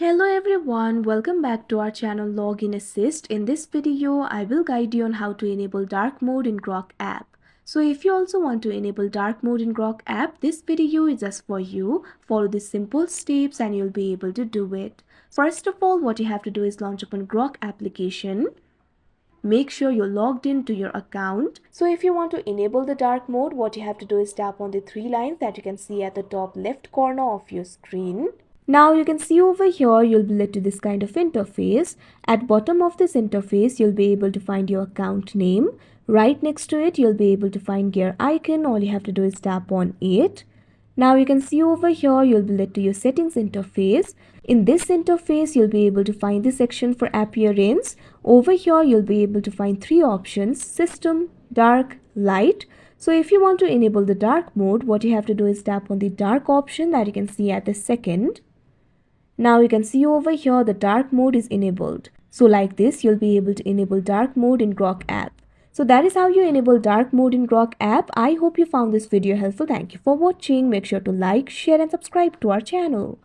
Hello everyone, welcome back to our channel Login Assist. In this video, I will guide you on how to enable dark mode in Grok app. So if you also want to enable dark mode in Grok app, this video is just for you. Follow the simple steps and you'll be able to do it. First of all, what you have to do is launch open Grok application. Make sure you're logged into your account. So if you want to enable the dark mode, what you have to do is tap on the three lines that you can see at the top left corner of your screen. Now you can see over here, you'll be led to this kind of interface. At bottom of this interface, you'll be able to find your account name. Right next to it, you'll be able to find gear icon. All you have to do is tap on it. Now you can see over here, you'll be led to your settings interface. In this interface, you'll be able to find the section for appearance. Over here, you'll be able to find three options: system, dark, light. So if you want to enable the dark mode, what you have to do is tap on the dark option that you can see at the second. Now you can see over here the dark mode is enabled. So like this, you'll be able to enable dark mode in Grok app. So that is how you enable dark mode in Grok app. I hope you found this video helpful. Thank you for watching. Make sure to like, share and subscribe to our channel.